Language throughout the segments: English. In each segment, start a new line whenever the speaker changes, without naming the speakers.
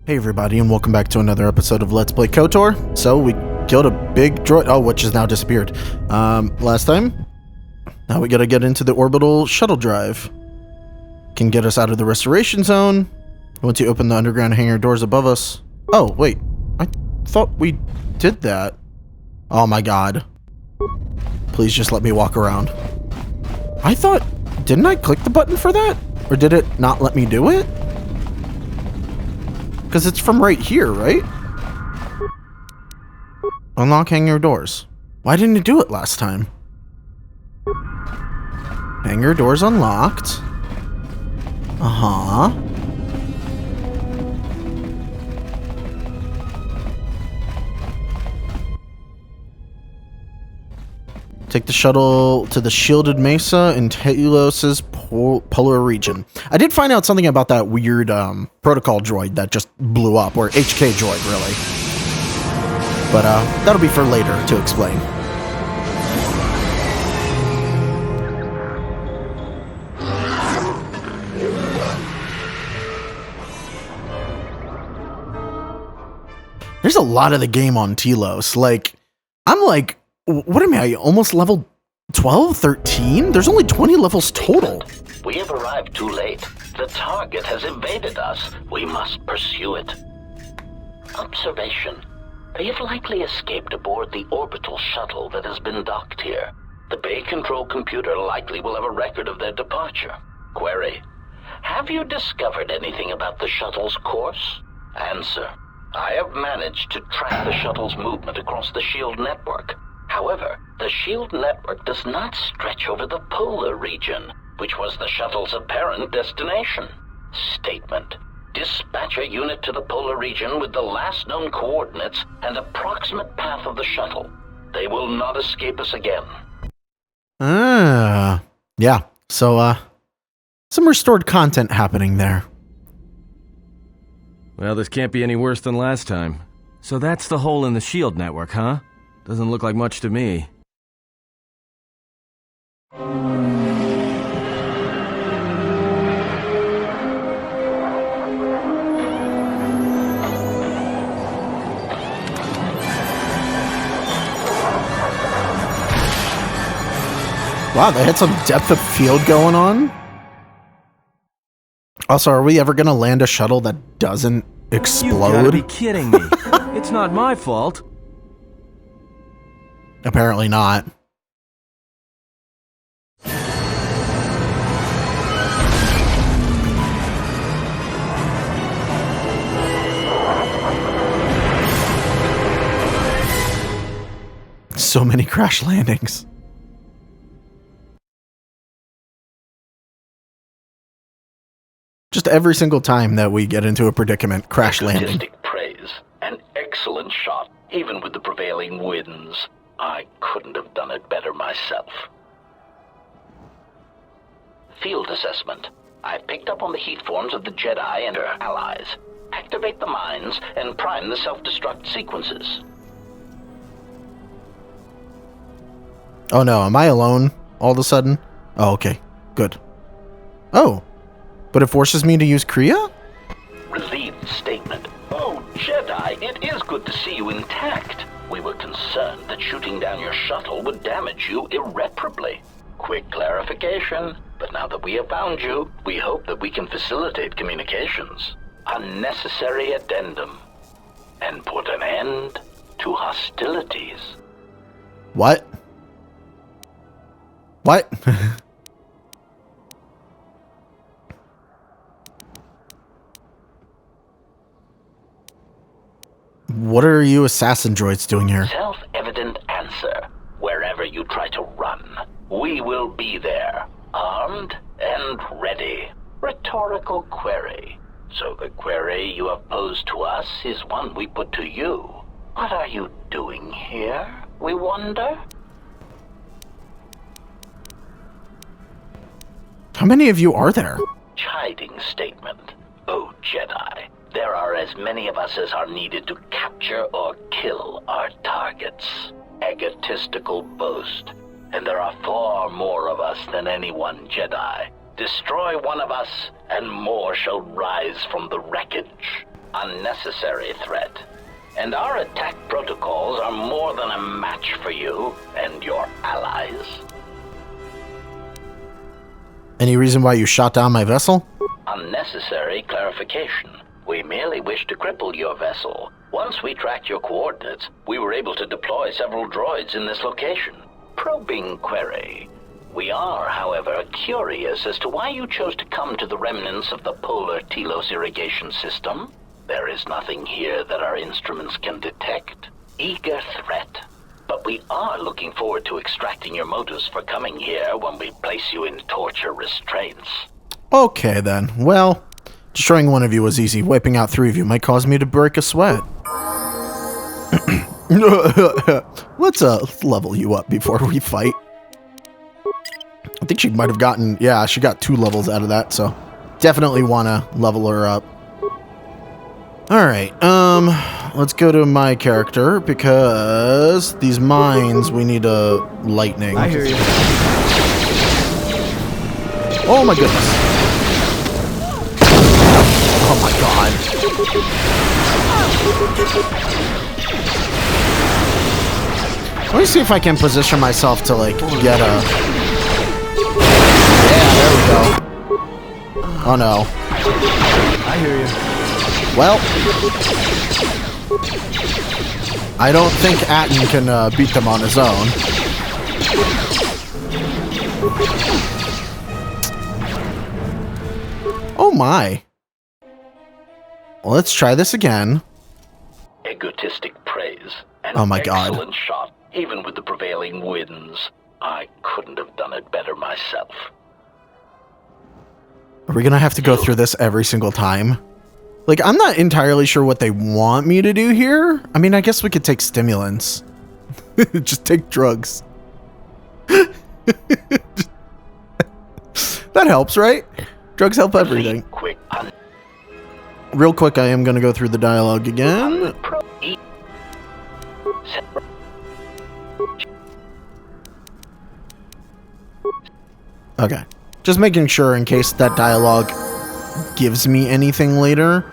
Hey everybody, and welcome back to another episode of Let's Play KOTOR. So, we killed a big droid, which has now disappeared, last time. Now we gotta get into the orbital shuttle drive. Can get us out of the restoration zone. Once you open the underground hangar doors above us. Oh, wait, I thought we did that. Oh my god. Please just let me walk around. I thought, didn't I click the button for that? Or did it not let me do it? Because it's from right here, right? Unlock hangar doors. Why didn't it do it last time? Hangar doors unlocked. Uh-huh. Take the shuttle to the shielded mesa in Telos's polar region. I did find out something about that weird protocol droid that just blew up, or HK droid, really. But that'll be for later to explain. There's a lot of the game on Telos. I'm like, what am I, almost level 12, 13? There's only 20 levels total.
We have arrived too late. The target has evaded us. We must pursue it. Observation. They have likely escaped aboard the orbital shuttle that has been docked here. The bay control computer likely will have a record of their departure. Query. Have you discovered anything about the shuttle's course? Answer. I have managed to track the shuttle's movement across the shield network. However, the shield network does not stretch over the polar region, which was the shuttle's apparent destination. Statement. Dispatch a unit to the polar region with the last known coordinates and approximate path of the shuttle. They will not escape us again.
Yeah. So, some restored content happening there.
Well, this can't be any worse than last time. So that's the hole in the shield network, huh? Doesn't look like much to me.
Wow, they had some depth of field going on. Also, are we ever gonna land a shuttle that doesn't explode?
You gotta be kidding me. It's not my fault.
Apparently not. So many crash landings. Just every single time that we get into a predicament, crash landing.
Statistic praise. An excellent shot, even with the prevailing winds. I couldn't have done it better myself. Field assessment. I picked up on the heat forms of the Jedi and their allies. Activate the mines and prime the self-destruct sequences.
Oh no, am I alone all of a sudden? Oh, okay. Good. Oh, but it forces me to use Kriya?
Relieved statement. Oh, Jedi, it is good to see you intact. We were concerned that shooting down your shuttle would damage you irreparably. Quick clarification, but now that we have found you, we hope that we can facilitate communications. Unnecessary addendum. And put an end to hostilities.
What? What? What are you assassin droids doing here?
Self-evident answer. Wherever you try to run, we will be there, armed and ready. Rhetorical query. So the query you have posed to us is one we put to you. What are you doing here, we wonder?
How many of you are there?
Chiding statement. Oh, Jedi. There are as many of us as are needed to capture or kill our targets. Egotistical boast. And there are far more of us than any one Jedi. Destroy one of us, and more shall rise from the wreckage. unnecessary threat. And our attack protocols are more than a match for you and your allies.
Any reason why you shot down my vessel?
Unnecessary clarification. We merely wish to cripple your vessel. Once we tracked your coordinates, we were able to deploy several droids in this location. Probing query. We are, however, curious as to why you chose to come to the remnants of the polar Telos irrigation system. There is nothing here that our instruments can detect. Eager threat. But we are looking forward to extracting your motives for coming here when we place you in torture restraints. Okay
then. Well, destroying one of you was easy. Wiping out 3 of you might cause me to break a sweat. Let's level you up before we fight. I think she might have gotten... Yeah, she got 2 levels out of that, so definitely want to level her up. Alright, let's go to my character, because these mines, we need a lightning.
I hear you.
Oh my goodness. Oh my god. Let me see if I can position myself to, like, get a... Yeah, there we go. Oh no.
I hear you.
Well, I don't think Atten can beat them on his own. Oh my. Well, let's try this again.
Egotistic praise. An
oh my god.
Excellent shot, even with the prevailing winds. I couldn't have done it better myself.
Are we gonna have to go through this every single time? Like, I'm not entirely sure what they want me to do here. I mean, I guess we could take stimulants. Just take drugs. That helps, right? Drugs help everything. Real quick, I am going to go through the dialogue again. Okay. Just making sure in case that dialogue gives me anything later.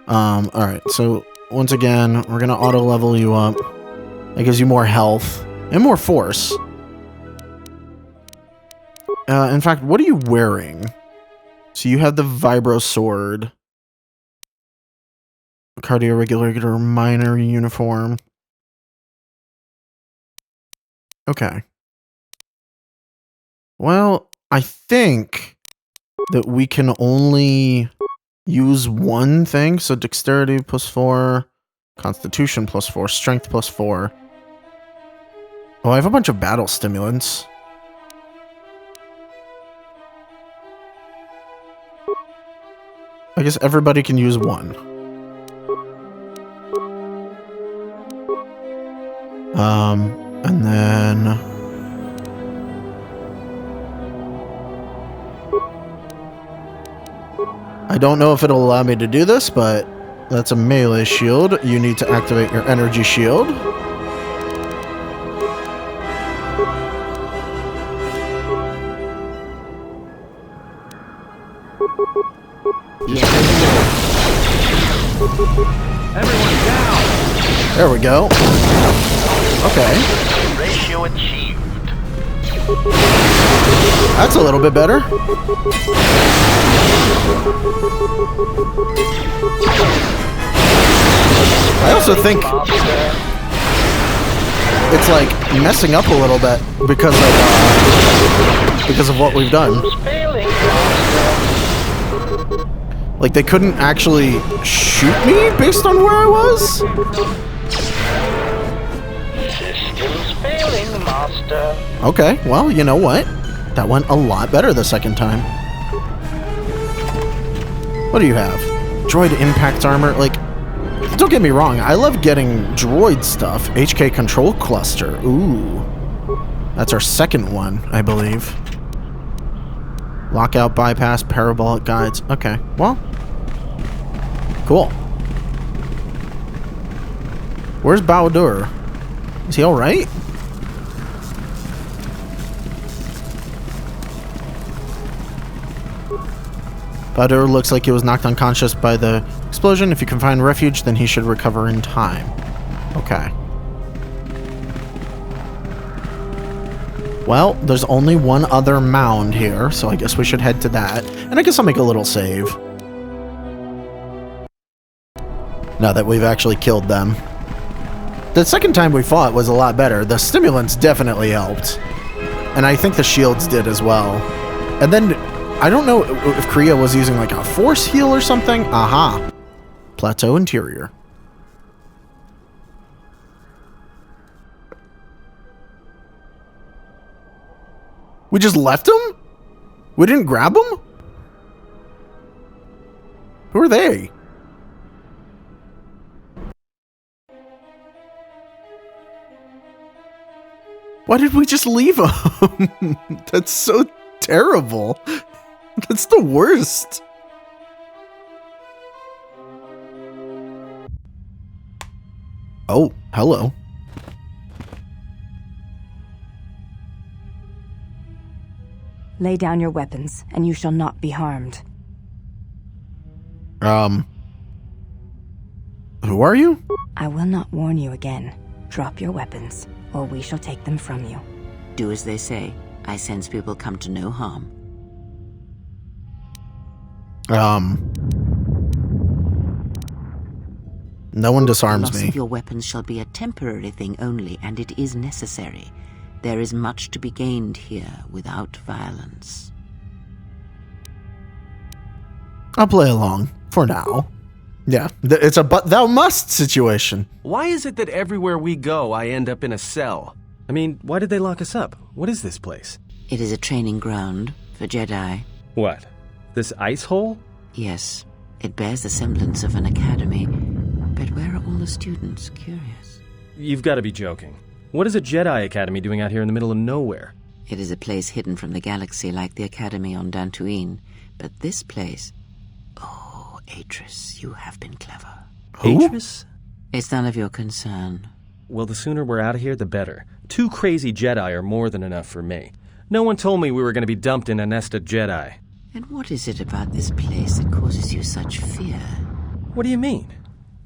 Alright, so once again, we're gonna auto level you up. That gives you more health and more force. In fact, what are you wearing? So you have the vibro sword, cardio regulator minor uniform. Okay. Well, I think that we can only use one thing. So dexterity +4, constitution +4, strength +4. Oh, I have a bunch of battle stimulants. I guess everybody can use one. And then... I don't know if it'll allow me to do this, but that's a melee shield. You need to activate your energy shield.
Everyone down!
There we go. Okay.
Ratio achieved.
That's a little bit better. I also think it's like messing up a little bit because of what we've done. Like they couldn't actually shoot me based on where I was.
Systems failing, Master.
Okay, well, you know what? That went a lot better the second time. What do you have? Droid impact armor? Like, don't get me wrong, I love getting droid stuff. HK control cluster. Ooh. That's our second one, I believe. Lockout bypass, parabolic guides. Okay, well. Cool. Where's Bao-Dur? Is he alright? Bao-Dur looks like he was knocked unconscious by the explosion. If you can find refuge, then he should recover in time. Okay. Well, there's only one other mound here, so I guess we should head to that. And I guess I'll make a little save. Now that we've actually killed them. The second time we fought was a lot better. The stimulants definitely helped. And I think the shields did as well. And then, I don't know if Kriya was using like a force heal or something. Aha. Plateau interior. We just left him? We didn't grab him? Who are they? Why did we just leave him? That's so terrible. That's the worst. Oh, hello.
Lay down your weapons, and you shall not be harmed.
Who are you?
I will not warn you again. Drop your weapons, or we shall take them from you.
Do as they say. I sense people come to no harm.
No one disarms
Loss
me.
of your weapons shall be a temporary thing only, and it is necessary. There is much to be gained here without violence.
I'll play along for now. Yeah, it's a but thou must situation.
Why is it that everywhere we go, I end up in a cell? I mean, why did they lock us up? What is this place?
It is a training ground for Jedi.
What? This ice hole?
Yes, it bears the semblance of an academy. But where are all the students? Curious.
You've got to be joking. What is a Jedi Academy doing out here in the middle of nowhere?
It is a place hidden from the galaxy like the academy on Dantooine. But this place... Oh, Atris, you have been clever.
Who?
Atris?
It's none of your concern.
Well, the sooner we're out of here, the better. 2 crazy Jedi are more than enough for me. No one told me we were going to be dumped in a nest of Jedi.
And what is it about this place that causes you such fear?
What do you mean?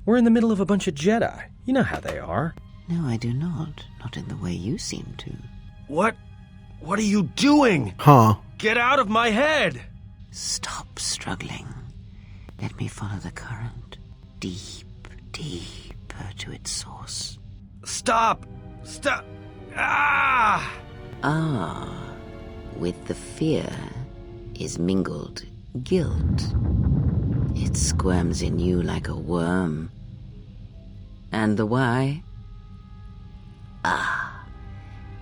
We're in the middle of a bunch of Jedi. You know how they are.
No, I do not. Not in the way you seem to.
What are you doing?
Huh.
Get out of my head!
Stop struggling. Let me follow the current. Deep, deeper to its source.
Stop! Stop! Ah!
Ah, with the fear is mingled guilt. It squirms in you like a worm. And the why? Ah,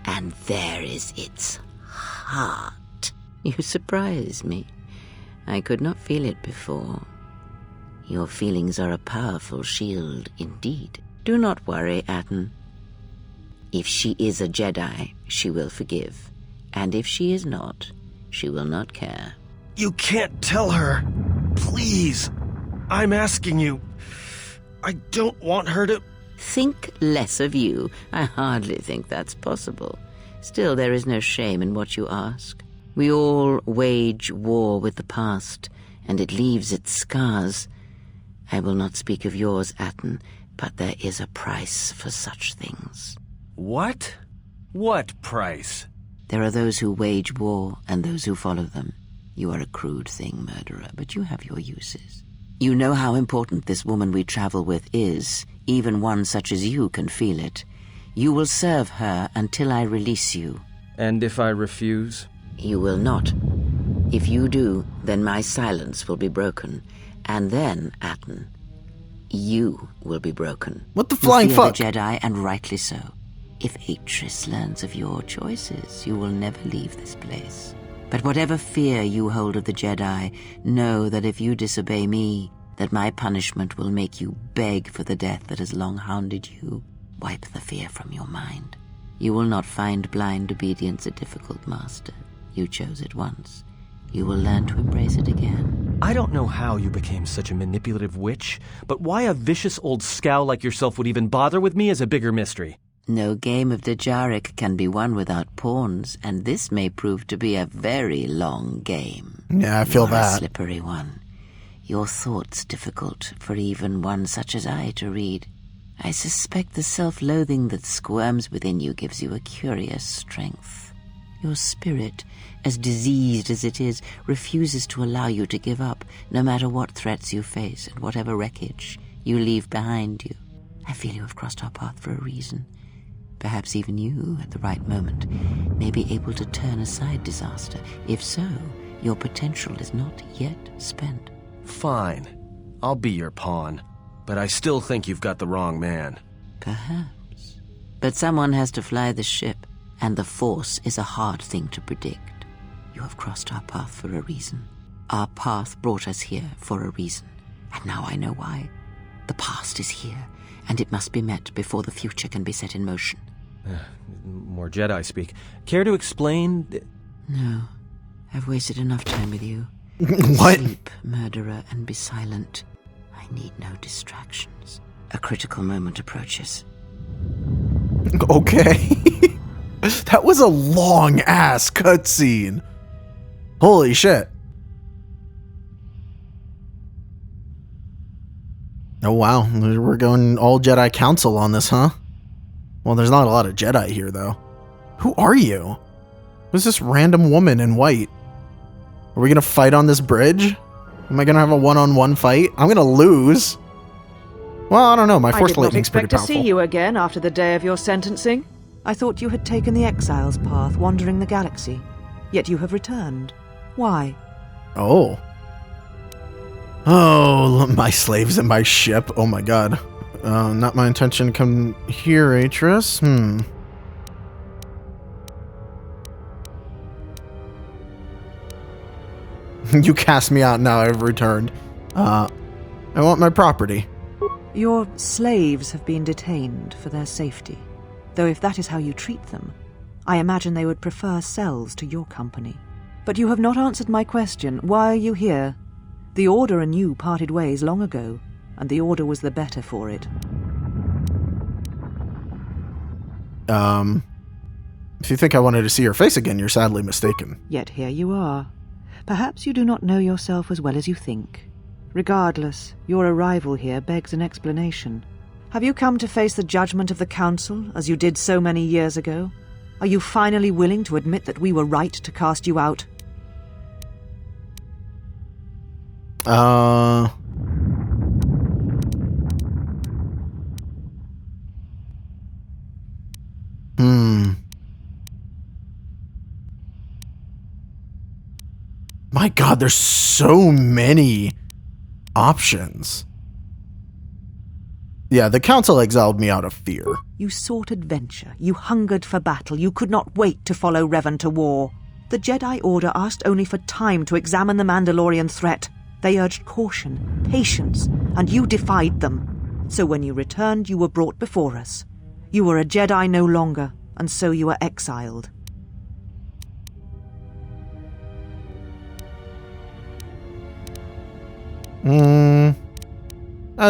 and there is its heart. You surprise me. I could not feel it before. Your feelings are a powerful shield indeed. Do not worry, Atten. If she is a Jedi, she will forgive. And if she is not, she will not care.
You can't tell her. Please. I'm asking you. I don't want her to...
Think less of you. I hardly think that's possible. Still, there is no shame in what you ask. We all wage war with the past, and it leaves its scars. I will not speak of yours, Atten, but there is a price for such things.
What? What price?
There are those who wage war and those who follow them. You are a crude thing, murderer, but you have your uses. You know how important this woman we travel with is. Even one such as you can feel it. You will serve her until I release you.
And if I refuse?
You will not. If you do, then my silence will be broken. And then, Atten, you will be broken.
What the flying
you fear
fuck?
the Jedi, and rightly so. If Atris learns of your choices, you will never leave this place. But whatever fear you hold of the Jedi, know that if you disobey me, that my punishment will make you beg for the death that has long hounded you. Wipe the fear from your mind. You will not find blind obedience a difficult master. You chose it once. You will learn to embrace it again.
I don't know how you became such a manipulative witch, but why a vicious old scowl like yourself would even bother with me is a bigger mystery.
No game of Dejaric can be won without pawns, and this may prove to be a very long game.
Yeah, I feel
You are a
that.
slippery one. Your thoughts difficult for even one such as I to read. I suspect the self-loathing that squirms within you gives you a curious strength. Your spirit, as diseased as it is, refuses to allow you to give up, no matter what threats you face and whatever wreckage you leave behind you. I feel you have crossed our path for a reason. Perhaps even you, at the right moment, may be able to turn aside disaster. If so, your potential is not yet spent.
Fine. I'll be your pawn. But I still think you've got the wrong man.
Perhaps. But someone has to fly the ship, and the Force is a hard thing to predict. You have crossed our path for a reason. Our path brought us here for a reason. And now I know why. The past is here, and it must be met before the future can be set in motion.
More Jedi speak. Care to explain?
No. I've wasted enough time with you.
What?
Sleep, murderer, and be silent. I need no distractions. A critical moment approaches.
Okay. That was a long-ass cutscene. Holy shit. Oh, wow. We're going all Jedi Council on this, huh? Well, there's not a lot of Jedi here, though. Who are you? Who's this random woman in white? Are we gonna fight on this bridge? Am I gonna have a one-on-one fight? I'm gonna lose. Well, I don't know. My Force lightning's pretty powerful.
I did not expect to see you again after the day of your sentencing. I thought you had taken the Exile's path, wandering the galaxy. Yet you have returned. Why?
Oh. Oh, my slaves and my ship. Oh my god. Not my intention to come here, Atris. You cast me out, now I've returned. I want my property.
Your slaves have been detained for their safety. Though if that is how you treat them, I imagine they would prefer cells to your company. But you have not answered my question. Why are you here? The Order and you parted ways long ago, and the Order was the better for it.
If you think I wanted to see your face again, you're sadly mistaken.
Yet here you are. Perhaps you do not know yourself as well as you think. Regardless, your arrival here begs an explanation. Have you come to face the judgment of the Council, as you did so many years ago? Are you finally willing to admit that we were right to cast you out?
My god, there's so many options. Yeah, the Council exiled me out of fear.
You sought adventure. You hungered for battle. You could not wait to follow Revan to war. The Jedi Order asked only for time to examine the Mandalorian threat. They urged caution, patience, and you defied them. So when you returned, you were brought before us. You were a Jedi no longer, and so you were exiled.
I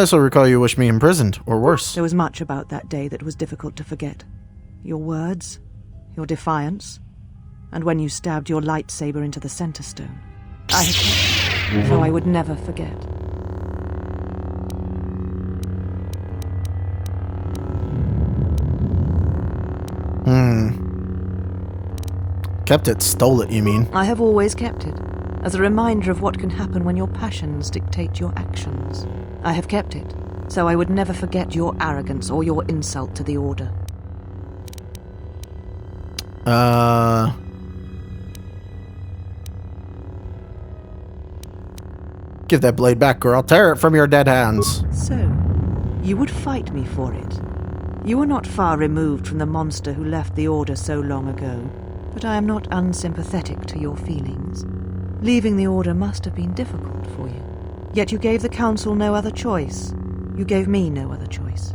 also recall you wished me imprisoned, or worse.
There was much about that day that was difficult to forget. Your words, your defiance, and when you stabbed your lightsaber into the center stone. I had kept it, so I would never forget.
Kept it, stole it, you mean?
I have always kept it, as a reminder of what can happen when your passions dictate your actions. I have kept it, so I would never forget your arrogance or your insult to the Order.
Give that blade back, or I'll tear it from your dead hands.
So, you would fight me for it. You are not far removed from the monster who left the Order so long ago, but I am not unsympathetic to your feelings. Leaving the Order must have been difficult for you. Yet you gave the Council no other choice. You gave me no other choice.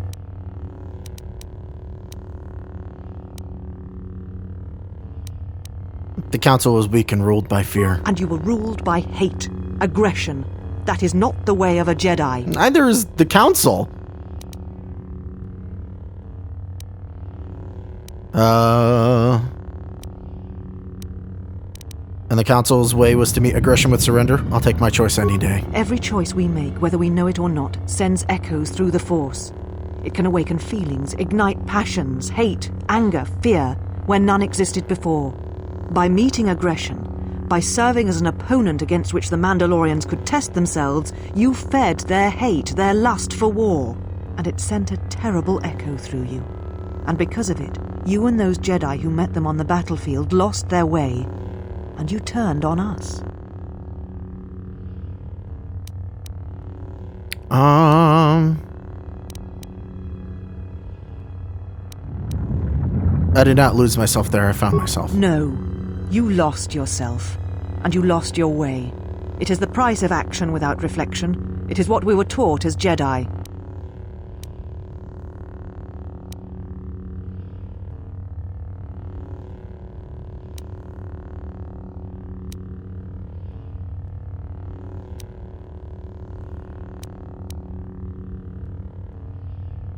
The Council was weak and ruled by fear.
And you were ruled by hate, aggression. That is not the way of a Jedi.
Neither is the Council. And the Council's way was to meet aggression with surrender? I'll take my choice any day.
Every choice we make, whether we know it or not, sends echoes through the Force. It can awaken feelings, ignite passions, hate, anger, fear, where none existed before. By meeting aggression, by serving as an opponent against which the Mandalorians could test themselves, you fed their hate, their lust for war. And it sent a terrible echo through you. And because of it, you and those Jedi who met them on the battlefield lost their way, and you turned on us.
I did not lose myself there, I found myself.
No, you lost yourself, and you lost your way. It is the price of action without reflection. It is what we were taught as Jedi.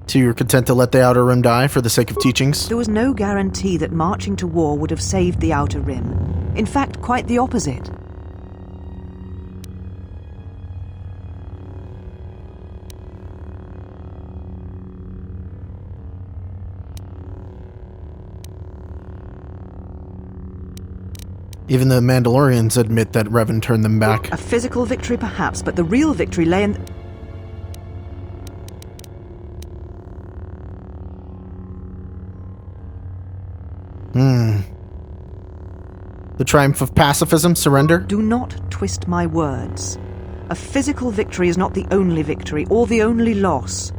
So you were content to let the Outer Rim die for the sake of teachings?
There was no guarantee that marching to war would have saved the Outer Rim. In fact, quite the opposite.
Even the Mandalorians admit that Revan turned them back.
A physical victory perhaps, but the real victory lay in...
The triumph of pacifism, surrender?
Do not twist my words. A physical victory is not the only victory, or the only loss.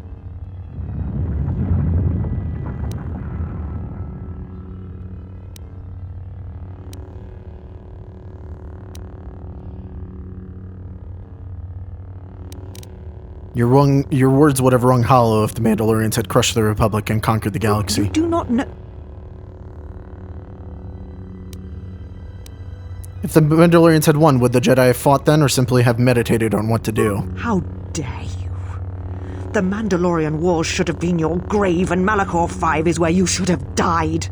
Your words would have rung hollow if the Mandalorians had crushed the Republic and conquered the galaxy.
You do not know...
If the Mandalorians had won, would the Jedi have fought then, or simply have meditated on what to do?
How dare you? The Mandalorian Wars should have been your grave, and Malachor 5 is where you should have died.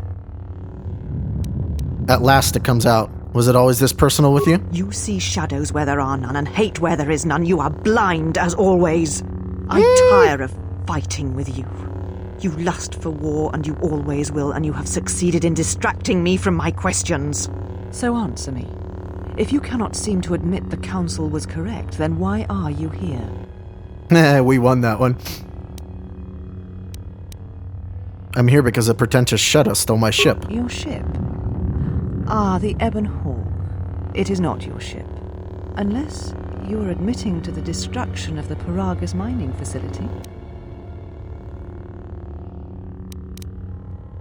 At last it comes out. Was it always this personal with you?
You see shadows where there are none, and hate where there is none. You are blind, as always. I'm tired of fighting with you. You lust for war, and you always will, and you have succeeded in distracting me from my questions. So answer me. If you cannot seem to admit the Council was correct, then why are you here?
We won that one. I'm here because a pretentious Shetta stole my ship.
Your ship? Ah, the Ebon Hawk. It is not your ship. Unless you are admitting to the destruction of the Paragus mining facility.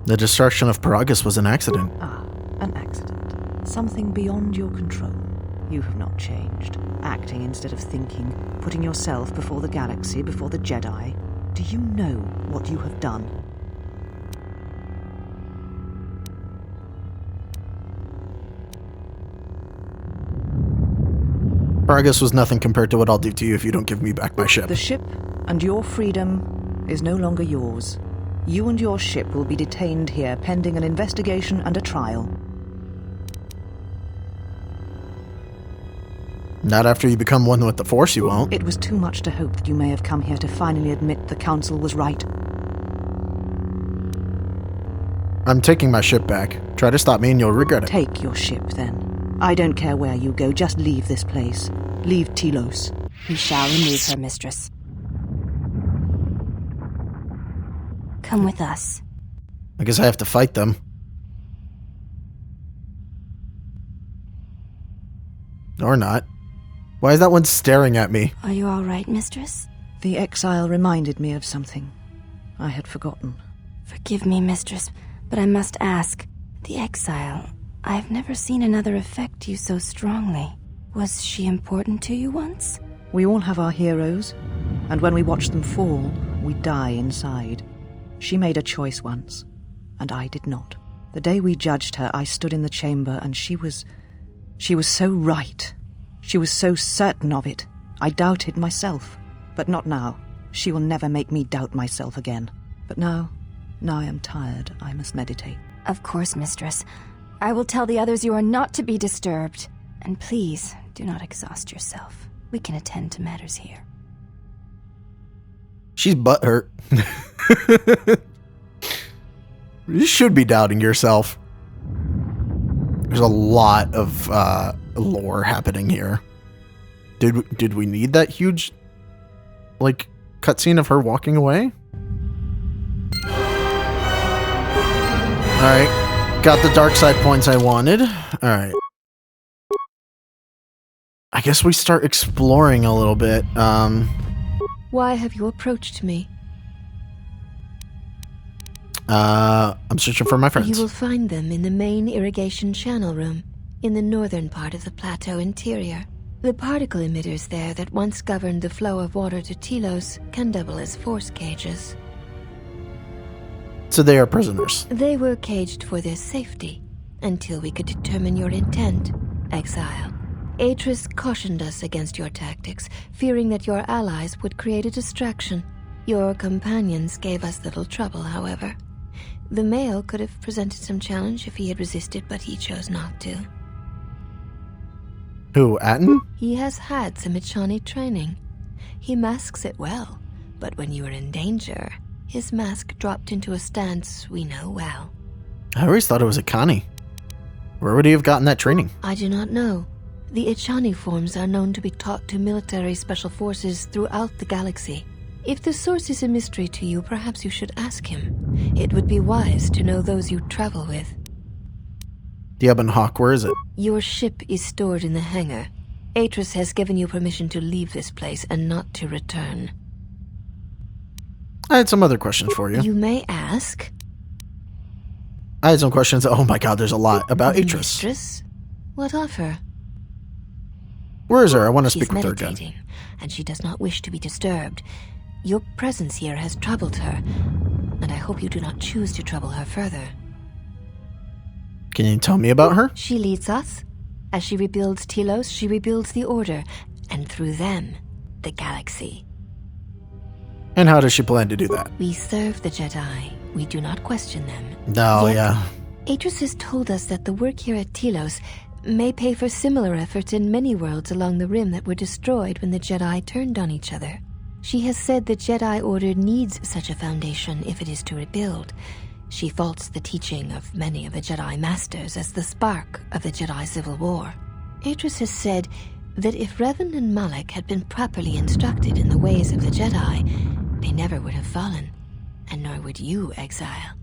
The destruction of Paragus was an accident.
Ah, an accident. Something beyond your control. You have not changed. Acting instead of thinking, putting yourself before the galaxy, before the Jedi. Do you know what you have done?
Paragus was nothing compared to what I'll do to you if you don't give me back my ship.
The ship and your freedom is no longer yours. You and your ship will be detained here pending an investigation and a trial.
Not after you become one with the Force, you won't.
It was too much to hope that you may have come here to finally admit the Council was right.
I'm taking my ship back. Try to stop me and you'll regret it.
Take your ship, then. I don't care where you go, just leave this place. Leave Telos.
We shall remove her, mistress. Come with us.
I guess I have to fight them. Or not. Why is that one staring at me?
Are you all right, mistress?
The exile reminded me of something I had forgotten.
Forgive me, mistress, but I must ask. The exile, I've never seen another affect you so strongly. Was she important to you once?
We all have our heroes, and when we watch them fall, we die inside. She made a choice once, and I did not. The day we judged her, I stood in the chamber, and she was so right. She was so certain of it. I doubted myself. But not now. She will never make me doubt myself again. But now I am tired. I must meditate.
Of course, mistress. I will tell the others you are not to be disturbed. And please, do not exhaust yourself. We can attend to matters here.
She's butthurt. You should be doubting yourself. There's a lot of lore happening here. Did we need that huge, like, cutscene of her walking away? Alright. Got the dark side points I wanted. Alright. I guess we start exploring a little bit.
Why have you approached me?
I'm searching for my friends.
You will find them in the main irrigation channel room, in the northern part of the plateau interior. The particle emitters there that once governed the flow of water to Telos can double as force cages.
So they are prisoners.
They were caged for their safety, until we could determine your intent, exile. Atris cautioned us against your tactics, fearing that your allies would create a distraction. Your companions gave us little trouble, however. The male could have presented some challenge if he had resisted, but he chose not to.
Who, Atten?
He has had some Echani training. He masks it well, but when you are in danger, his mask dropped into a stance we know well.
I always thought it was Akani. Where would he have gotten that training?
I do not know. The Echani forms are known to be taught to military special forces throughout the galaxy. If the source is a mystery to you, perhaps you should ask him. It would be wise to know those you travel with.
Diabin Hawk, where is it?
Your ship is stored in the hangar. Atris has given you permission to leave this place and not to return.
I had some other questions for you.
You may ask.
I had some questions. Oh my god, there's a lot about Atris.
Mistress? What of her?
Where is her? I want to
She's
speak with her again.
meditating, and she does not wish to be disturbed. Your presence here has troubled her, and I hope you do not choose to trouble her further.
Can you tell me about her?
She leads us. As she rebuilds Telos, she rebuilds the Order, and through them, the galaxy.
And how does she plan to do that?
We serve the Jedi. We do not question them.
No,
Yet,
yeah.
Atris has told us that the work here at Telos may pay for similar efforts in many worlds along the Rim that were destroyed when the Jedi turned on each other. She has said the Jedi Order needs such a foundation if it is to rebuild. She faults the teaching of many of the Jedi Masters as the spark of the Jedi Civil War. Atris has said that if Revan and Malak had been properly instructed in the ways of the Jedi, they never would have fallen, and nor would you, exile.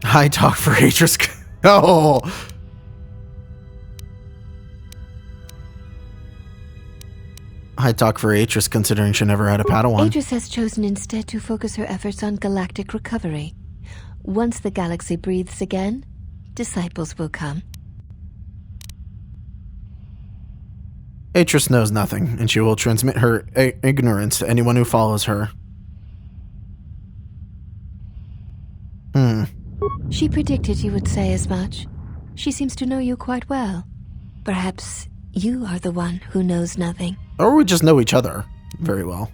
High talk for Atris. Oh! High talk for Atris, considering she never had a Padawan.
Atris has chosen instead to focus her efforts on galactic recovery. Once the galaxy breathes again, disciples will come.
Atris knows nothing, and she will transmit her ignorance to anyone who follows her.
She predicted you would say as much. She seems to know you quite well. Perhaps you are the one who knows nothing.
Or we just know each other very well.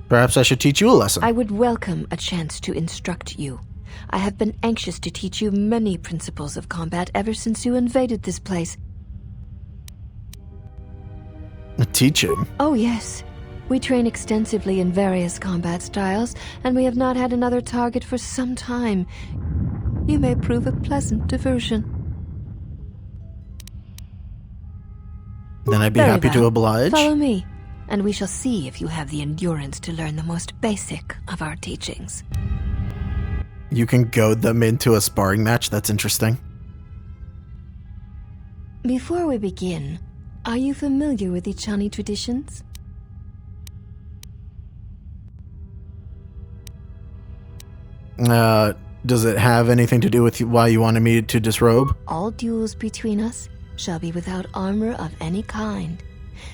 Perhaps I should teach you a lesson.
I would welcome a chance to instruct you. I have been anxious to teach you many principles of combat ever since you invaded this place.
Teaching?
Oh, yes. We train extensively in various combat styles, and we have not had another target for some time. You may prove a pleasant diversion.
Then I'd be
Very
happy to
well.
oblige.
Follow me, and we shall see if you have the endurance to learn the most basic of our teachings.
You can goad them into a sparring match? That's interesting.
Before we begin, are you familiar with Echani traditions?
Does it have anything to do with why you wanted me to disrobe?
All duels between us shall be without armor of any kind.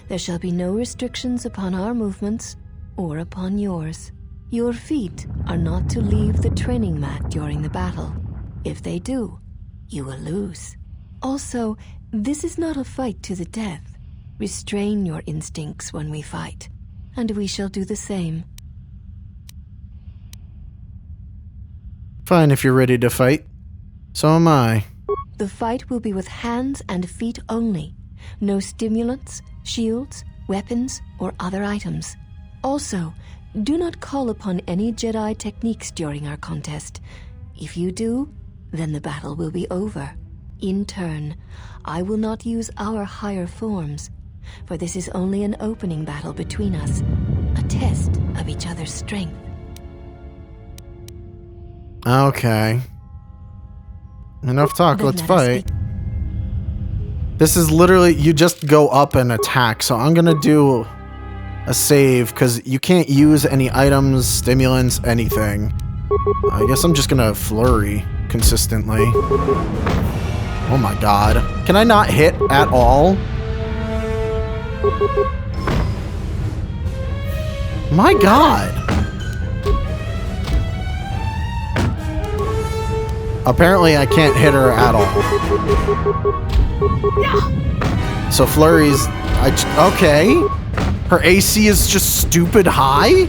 There shall be no restrictions upon our movements or upon yours. Your feet are not to leave the training mat during the battle. If they do, you will lose. Also, this is not a fight to the death. Restrain your instincts when we fight, and we shall do the same.
Fine if you're ready to fight. So am I.
The fight will be with hands and feet only. No stimulants, shields, weapons, or other items. Also, do not call upon any Jedi techniques during our contest. If you do, then the battle will be over. In turn, I will not use our higher forms, for this is only an opening battle between us, a test of each other's strength.
Okay. Enough talk,
Then
let's
let us
fight. This is literally, you just go up and attack, so I'm gonna do a save, because you can't use any items, stimulants, anything. I guess I'm just gonna flurry consistently. Oh my god. Can I not hit at all? My god. Apparently I can't hit her at all. So flurries, okay. Her AC is just stupid high?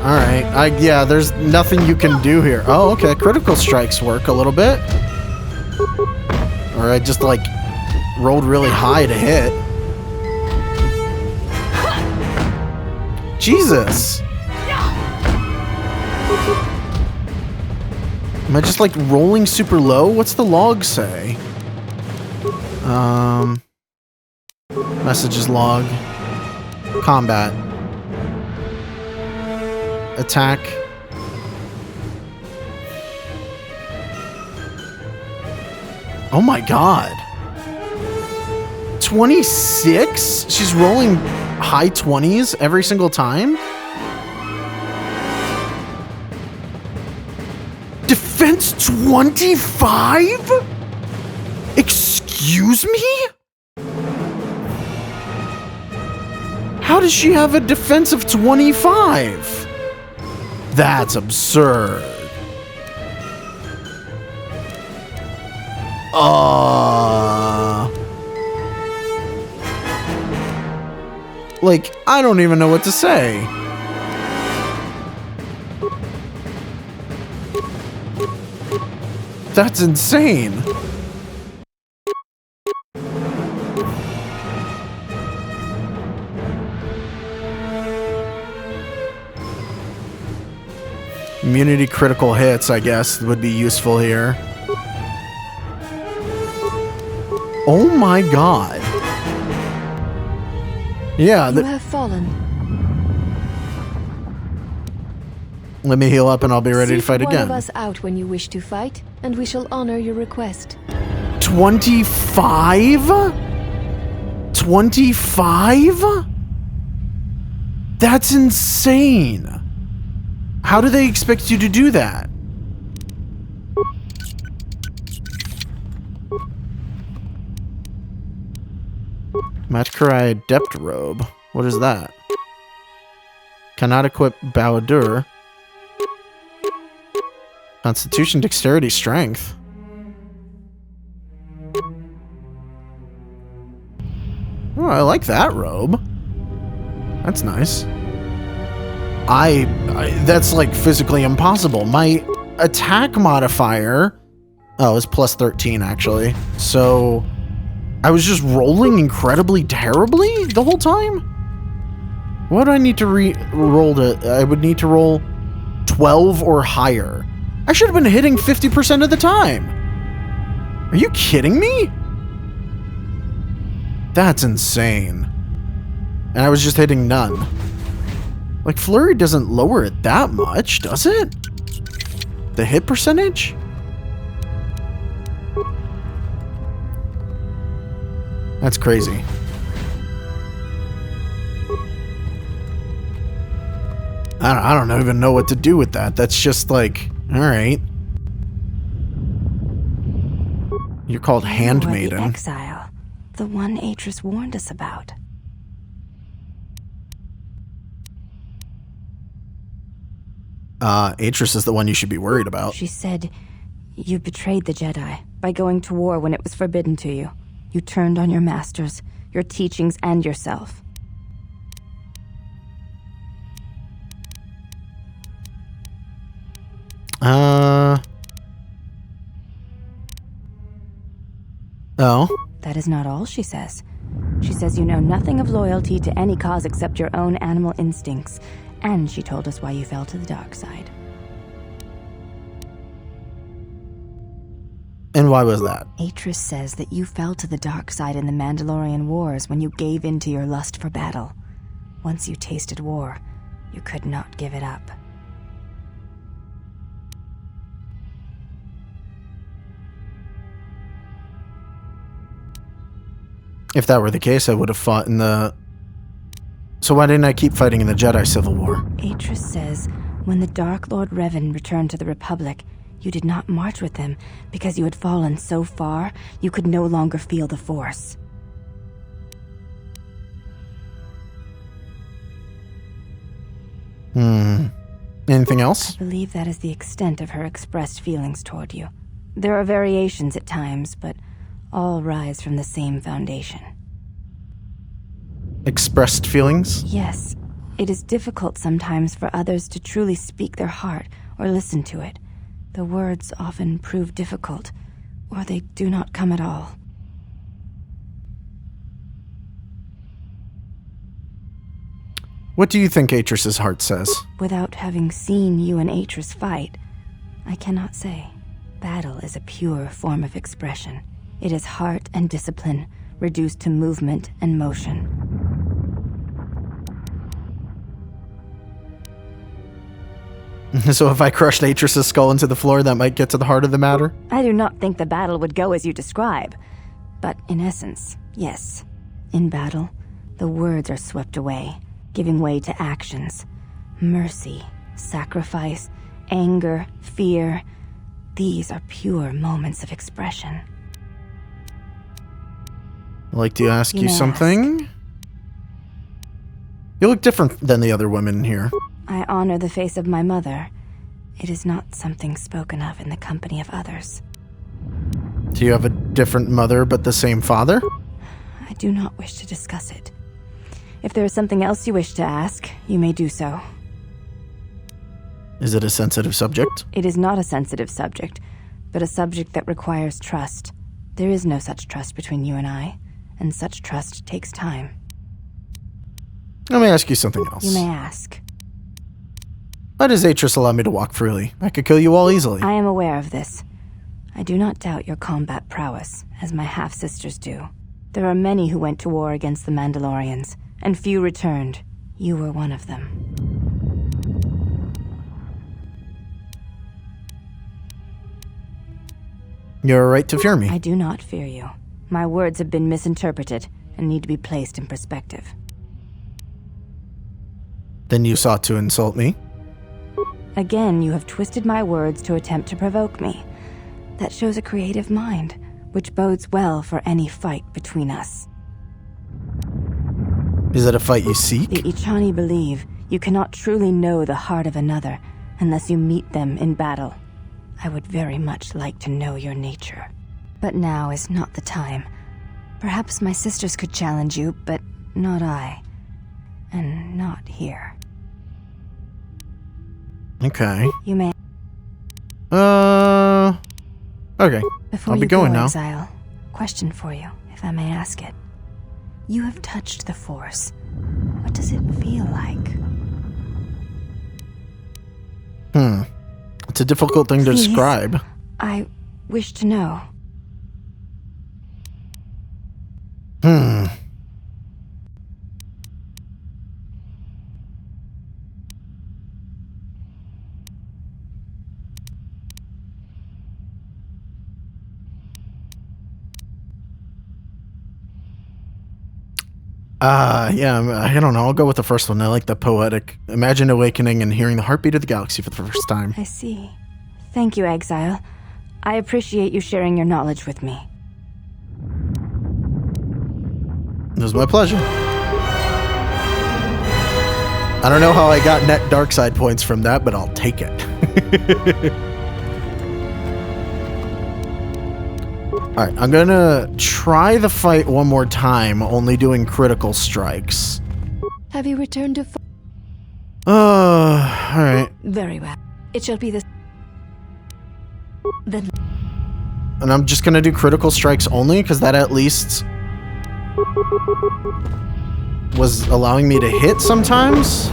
Alright, yeah, there's nothing you can do here. Oh, okay, critical strikes work a little bit. Or I just, like, rolled really high to hit. Jesus! Am I just, like, rolling super low? What's the log say? Messages log. Combat. Attack. Oh my god. 26? She's rolling high 20s every single time? Defense 25? Excuse me? How does she have a defense of 25? That's absurd. Like, I don't even know what to say. That's insane. Immunity critical hits, I guess, would be useful here. Oh my god. Yeah.
You have fallen.
Let me heal up and I'll be ready to fight
Seek
again.
one of us out when you wish to fight, and we shall honor your request.
25? 25? That's insane. How do they expect you to do that? Matkarai Adept Robe. What is that? Cannot equip Bahadur. Constitution, Dexterity, Strength. Oh, I like that robe. That's nice. That's like physically impossible. My attack modifier, oh, is plus 13 actually. So I was just rolling incredibly terribly the whole time. What do I need to roll to? I would need to roll 12 or higher. I should have been hitting 50% of the time. Are you kidding me? That's insane. And I was just hitting none. Like, Flurry doesn't lower it that much, does it? The hit percentage? That's crazy. I don't even know what to do with that. That's just like, alright. You're called Handmaiden.
The exile. The one Atris warned us about.
Atris is the one you should be worried about.
She said, you betrayed the Jedi by going to war when it was forbidden to you. You turned on your masters. your teachings, and yourself.
Oh?
That is not all she says. She says you know nothing of loyalty to any cause except your own animal instincts, and she told us why you fell to the dark side.
And why was that?
Atris says that you fell to the dark side in the Mandalorian Wars when you gave in to your lust for battle. Once you tasted war, you could not give it up.
If that were the case, I would have fought in the... So why didn't I keep fighting in the Jedi Civil War?
Atris says when the Dark Lord Revan returned to the Republic, you did not march with him because you had fallen so far you could no longer feel the Force.
Anything else?
I believe that is the extent of her expressed feelings toward you. There are variations at times, but all rise from the same foundation.
Expressed feelings?
Yes, it is difficult sometimes for others to truly speak their heart or listen to it. The words often prove difficult, or they do not come at all.
What do you think Atris's heart says?
Without having seen you and Atris fight, I cannot say. Battle is a pure form of expression. It is heart and discipline, reduced to movement and motion.
So if I crushed Atris's skull into the floor, that might get to the heart of the matter?
I do not think the battle would go as you describe. But in essence, yes. In battle, the words are swept away, giving way to actions. Mercy, sacrifice, anger, fear. These are pure moments of expression.
I'd like to ask you
may
something. You look different than the other women here.
I honor the face of my mother. It is not something spoken of in the company of others.
Do you have a different mother but the same father?
I do not wish to discuss it. If there is something else you wish to ask, you may do so.
Is it a sensitive subject?
It is not a sensitive subject, but a subject that requires trust. There is no such trust between you and I, and such trust takes time.
Let me ask you something else.
You may ask.
Why does Atris allow me to walk freely? I could kill you all easily.
I am aware of this. I do not doubt your combat prowess, as my half-sisters do. There are many who went to war against the Mandalorians, and few returned. You were one of them.
You're right to fear me.
I do not fear you. My words have been misinterpreted and need to be placed in perspective.
Then you sought to insult me?
Again, you have twisted my words to attempt to provoke me. That shows a creative mind, which bodes well for any fight between us.
Is it a fight you seek?
The Ichani believe you cannot truly know the heart of another unless you meet them in battle. I would very much like to know your nature. But now is not the time. Perhaps my sisters could challenge you, but not I. And not here.
Okay.
You may...
Okay.
Before
I'll be
you
going
go,
now.
Exile, question for you, if I may ask it. You have touched the Force. What does it feel like?
It's a difficult thing to
Please.
describe.
I wish to know.
Yeah, I don't know. I'll go with the first one. I like the poetic. Imagine awakening and hearing the heartbeat of the galaxy for the first time.
I see. Thank you, Exile. I appreciate you sharing your knowledge with me.
It was my pleasure. I don't know how I got net dark side points from that, but I'll take it. Alright, I'm gonna try the fight one more time, only doing critical strikes.
Have you returned to...
Alright.
Very well. It shall be the... Then...
And I'm just gonna do critical strikes only, because that at least was allowing me to hit sometimes.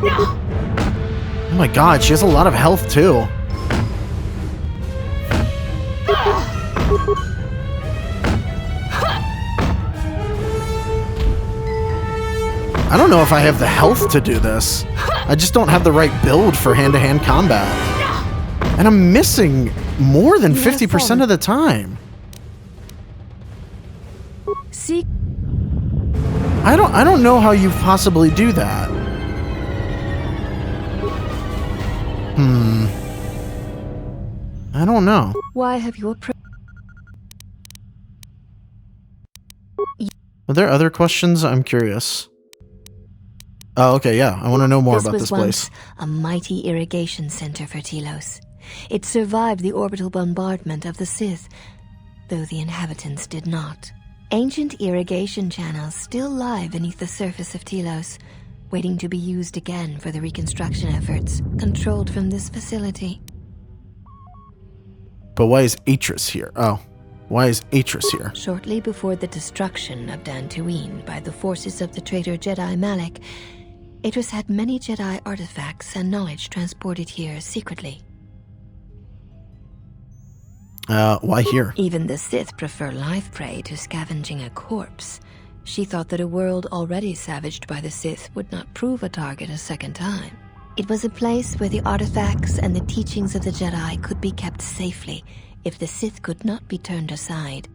Oh my god, she has a lot of health too. I don't know if I have the health to do this. I just don't have the right build for hand-to-hand combat. And I'm missing more than 50% of the time.
See?
I don't know how you possibly do that. I don't know.
Why have you approached...
Are there other questions? I'm curious. Oh, okay, yeah. I want to know more about this place.
This was once a mighty irrigation center for Telos. It survived the orbital bombardment of the Sith, though the inhabitants did not. Ancient irrigation channels still lie beneath the surface of Telos, waiting to be used again for the reconstruction efforts, controlled from this facility.
But why is Atris here? Oh, why is Atris here?
Shortly before the destruction of Dantooine by the forces of the traitor Jedi Malak, Atris had many Jedi artifacts and knowledge transported here secretly.
Why here?
Even the Sith prefer live prey to scavenging a corpse. She thought that a world already savaged by the Sith would not prove a target a second time. It was a place where the artifacts and the teachings of the Jedi could be kept safely if the Sith could not be turned aside.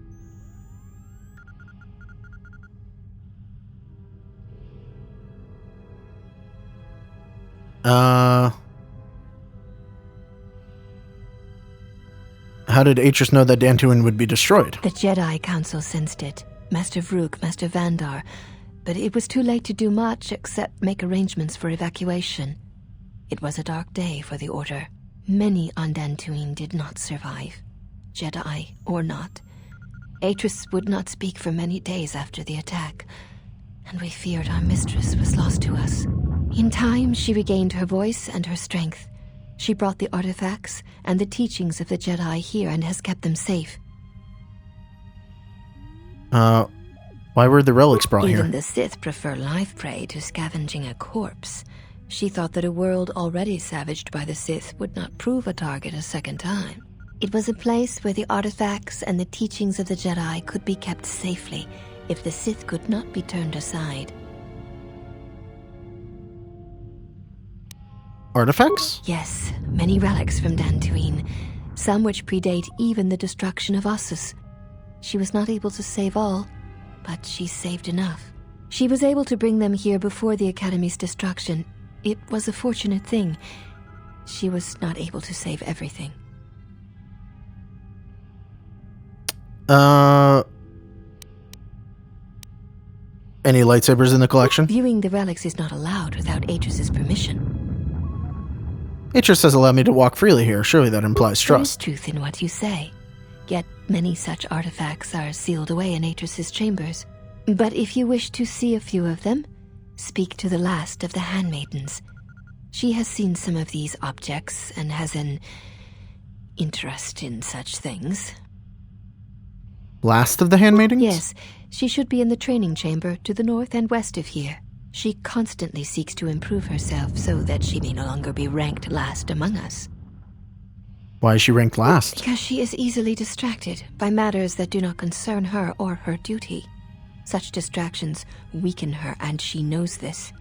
How did Atris know that Dantooine would be destroyed?
The Jedi Council sensed it. Master Vrook, Master Vandar. But it was too late to do much except make arrangements for evacuation. It was a dark day for the Order. Many on Dantooine did not survive. Jedi or not. Atris would not speak for many days after the attack, and we feared our mistress was lost to us. In time, she regained her voice and her strength. She brought the artifacts and the teachings of the Jedi here and has kept them safe.
Why were the relics brought here?
Even the Sith prefer live prey to scavenging a corpse. She thought that a world already savaged by the Sith would not prove a target a second time. It was a place where the artifacts and the teachings of the Jedi could be kept safely if the Sith could not be turned aside.
Artifacts?
Yes, many relics from Dantooine, some which predate even the destruction of Ossus. She was not able to save all, but she saved enough. She was able to bring them here before the Academy's destruction. It was a fortunate thing. She was not able to save everything.
Any lightsabers in the collection?
Viewing the relics is not allowed without Atris's permission.
Atris has allowed me to walk freely here. Surely that implies
There is
trust.
truth in what you say. Yet many such artifacts are sealed away in Atris's chambers. But if you wish to see a few of them, speak to the last of the Handmaidens. She has seen some of these objects and has an interest in such things.
Last of the Handmaidens?
Yes, she should be in the training chamber to the north and west of here. She constantly seeks to improve herself so that she may no longer be ranked last among us.
Why is she ranked last?
Because she is easily distracted by matters that do not concern her or her duty. Such distractions weaken her, and she knows this.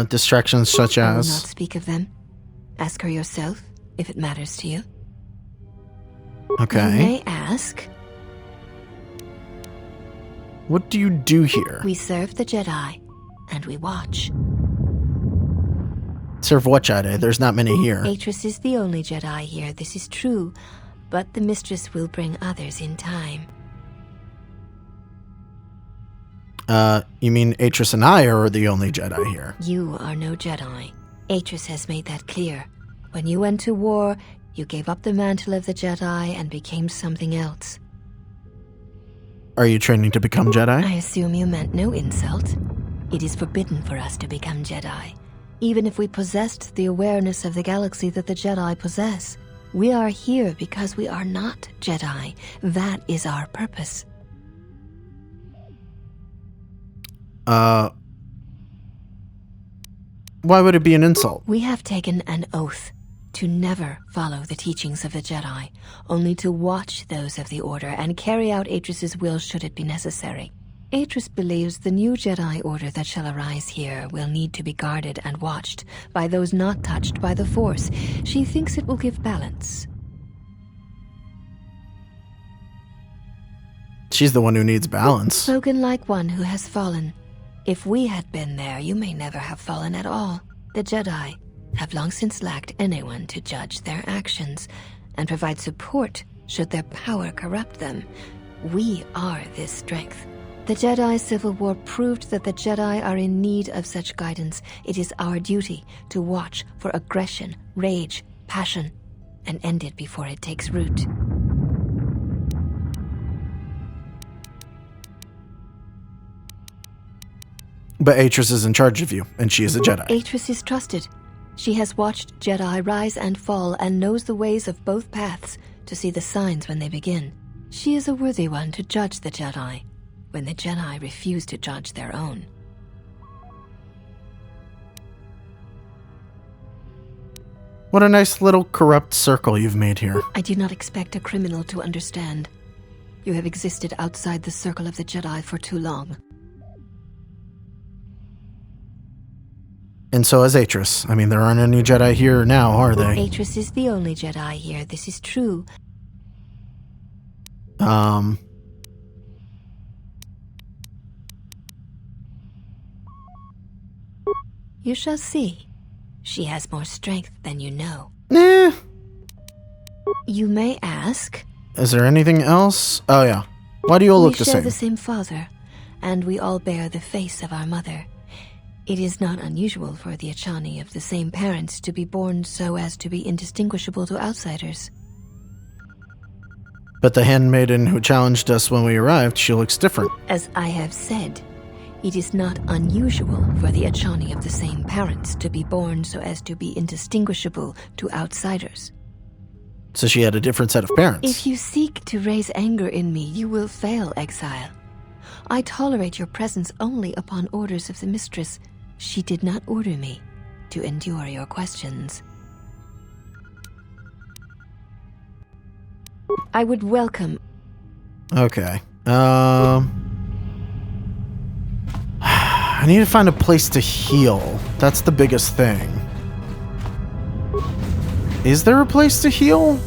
Distractions such
I will
as...
not speak of them. Ask her yourself, if it matters to you.
Okay.
You may ask.
What do you do here?
We serve the Jedi, and we watch.
Serve what Jedi? There's not many here.
Atris is the only Jedi here, this is true, but the mistress will bring others in time.
You mean Atris and I are the only Jedi here?
You are no Jedi. Atris has made that clear. When you went to war, you gave up the mantle of the Jedi and became something else.
Are you training to become Jedi?
I assume you meant no insult. It is forbidden for us to become Jedi, even if we possessed the awareness of the galaxy that the Jedi possess. We are here because we are not Jedi. That is our purpose.
Why would it be an insult?
We have taken an oath to never follow the teachings of the Jedi, only to watch those of the Order and carry out Atris's will should it be necessary. Atris believes the new Jedi Order that shall arise here will need to be guarded and watched by those not touched by the Force. She thinks it will give balance.
She's the one who needs balance.
Spoken like one who has fallen. If we had been there, you may never have fallen at all. The Jedi have long since lacked anyone to judge their actions and provide support should their power corrupt them. We are this strength. The Jedi Civil War proved that the Jedi are in need of such guidance. It is our duty to watch for aggression, rage, passion, and end it before it takes root.
But Atris is in charge of you, and she is a Jedi.
Atris is trusted. She has watched Jedi rise and fall and knows the ways of both paths to see the signs when they begin. She is a worthy one to judge the Jedi when the Jedi refuse to judge their own.
What a nice little corrupt circle you've made here.
I do not expect a criminal to understand. You have existed outside the circle of the Jedi for too long.
And so has Atris. I mean, there aren't any Jedi here now, are they?
Atris is the only Jedi here. This is true. You shall see. She has more strength than you know. You may ask.
Is there anything else? Oh, yeah. Why do you all look the
We share
same?
the same father, and we all bear the face of our mother. It is not unusual for the Achani of the same parents to be born so as to be indistinguishable to outsiders.
But the handmaiden who challenged us when we arrived, she looks different.
As I have said, it is not unusual for the Achani of the same parents to be born so as to be indistinguishable to outsiders.
So she had a different set of parents.
If you seek to raise anger in me, you will fail, exile. I tolerate your presence only upon orders of the mistress. She did not order me to endure your questions. I would welcome...
Okay. I need to find a place to heal. That's the biggest thing. Is there a place to heal?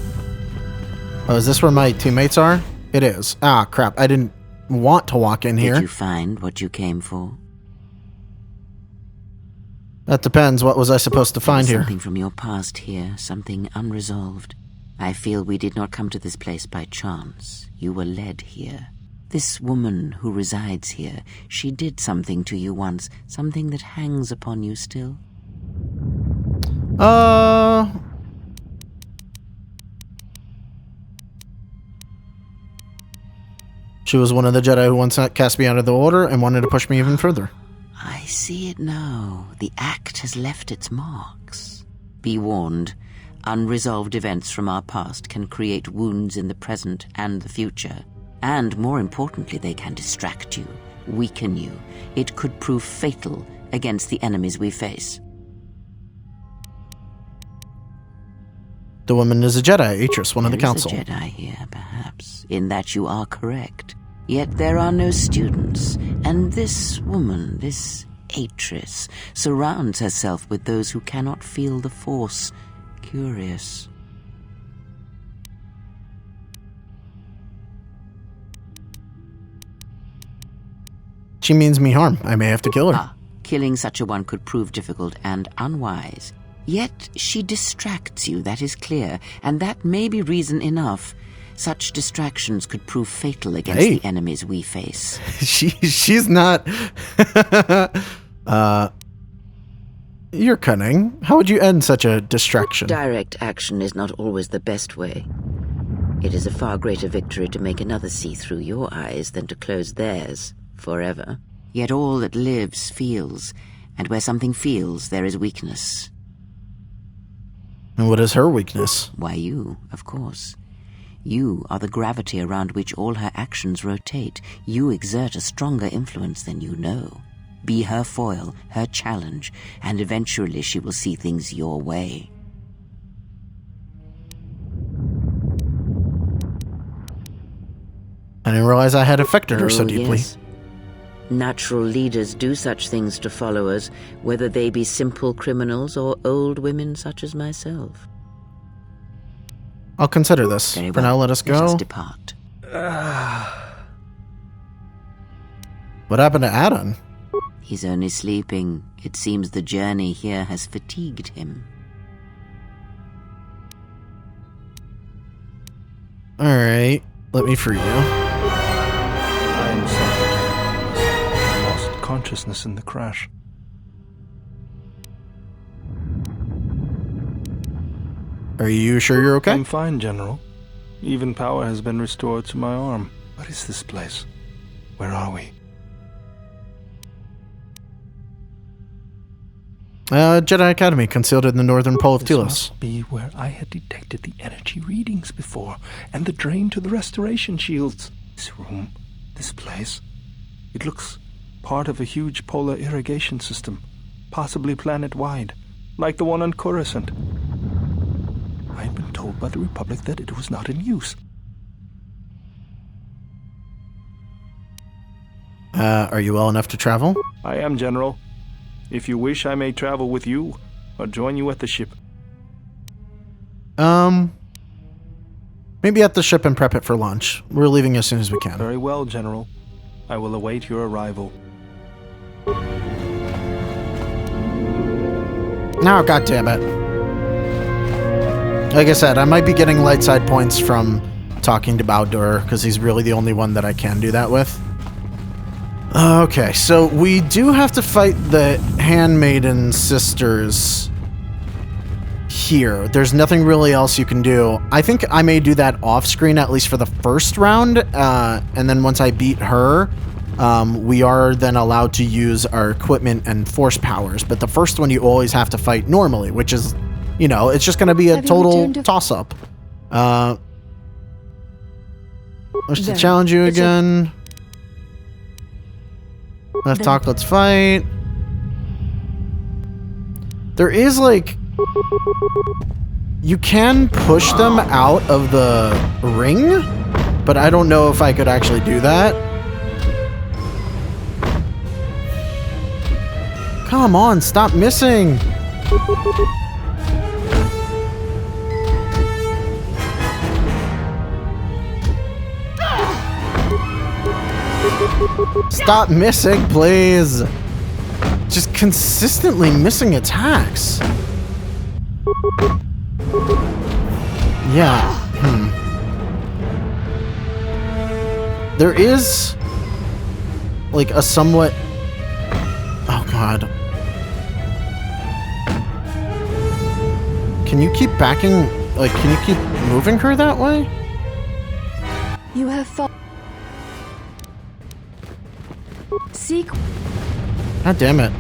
Oh, is this where my teammates are? It is. Ah, crap. I didn't want to walk in here.
Did you find what you came for?
That depends. What was I supposed to find here?
Something from your past here, something unresolved. I feel we did not come to this place by chance. You were led here. This woman who resides here, she did something to you once, something that hangs upon you still.
She was one of the Jedi who once cast me out of the Order and wanted to push me even further.
I see it now. The act has left its marks. Be warned. Unresolved events from our past can create wounds in the present and the future. And more importantly, they can distract you, weaken you. It could prove fatal against the enemies we face.
The woman is a Jedi, Atris, one of the council.
There is a Jedi here, perhaps, in that you are correct. Yet there are no students, and this woman, this Atris, surrounds herself with those who cannot feel the Force. Curious.
She means me harm. I may have to kill her.
Killing such a one could prove difficult and unwise. Yet she distracts you, that is clear, and that may be reason enough. Such distractions could prove fatal against the enemies we face.
She's not... You're cunning. How would you end such a distraction?
Direct action is not always the best way. It is a far greater victory to make another see through your eyes than to close theirs forever. Yet all that lives feels, and where something feels, there is weakness.
And what is her weakness?
Why, you, of course. You are the gravity around which all her actions rotate. You exert a stronger influence than you know. Be her foil, her challenge, and eventually she will see things your way.
I didn't realize I had affected her so deeply.
Yes. Natural leaders do such things to followers, whether they be simple criminals or old women such as myself.
I'll consider this.
Very
For
well.
now, let us go.
Let us depart.
What happened to Adon?
He's only sleeping. It seems the journey here has fatigued him.
Alright, let me free you.
I'm sorry. I lost consciousness in the crash.
Are you sure you're okay?
I'm fine, General. Even power has been restored to my arm. What is this place? Where are we?
Jedi Academy, concealed in the northern pole of
This
Telos.
must be where I had detected the energy readings before, and the drain to the restoration shields. This room, this place, it looks part of a huge polar irrigation system, possibly planet-wide, like the one on Coruscant. I had been told by the Republic that it was not in use.
Are you well enough to travel?
I am, General. If you wish, I may travel with you, or join you at the ship.
Maybe at the ship and prep it for lunch. We're leaving as soon as we can.
Very well, General. I will await your arrival.
No, goddammit. Like I said, I might be getting light side points from talking to Baldur, because he's really the only one that I can do that with. Okay, so we do have to fight the Handmaiden sisters here. There's nothing really else you can do. I think I may do that off screen, at least for the first round, and then once I beat her, we are then allowed to use our equipment and force powers. But the first one you always have to fight normally, which is, you know, it's just going to be a total toss-up. Wish to challenge you again. Let's talk, let's fight. There is, like... You can push them out of the ring, but I don't know if I could actually do that. Come on, stop missing! Stop missing, please! Just consistently missing attacks. Yeah, There is, like, a somewhat... Oh, God. Can you keep backing... Like, can you keep moving her that way?
You have fought. Seek.
God damn it.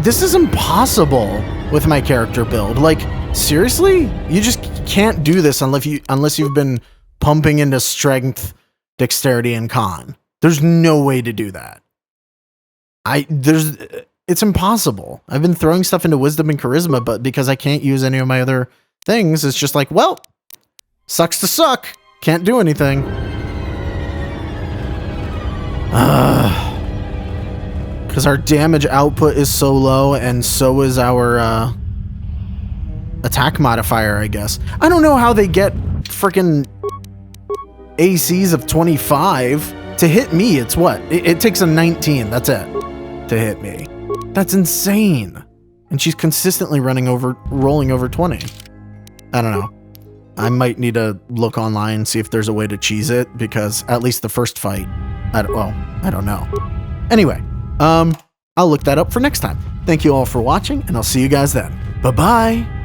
This is impossible with my character build. Like, seriously? You just can't do this unless you've been pumping into strength, dexterity, and con. There's no way to do that. It's impossible. I've been throwing stuff into wisdom and charisma, but because I can't use any of my other things, it's just like, well, sucks to suck. Can't do anything. Because our damage output is so low, and so is our attack modifier, I guess. I don't know how they get freaking ACs of 25. To hit me, it's what? It takes a 19, that's it, to hit me. That's insane. And she's consistently rolling over 20. I don't know. I might need to look online, see if there's a way to cheese it, because at least the first fight, I don't know. Anyway, I'll look that up for next time. Thank you all for watching, and I'll see you guys then. Bye-bye!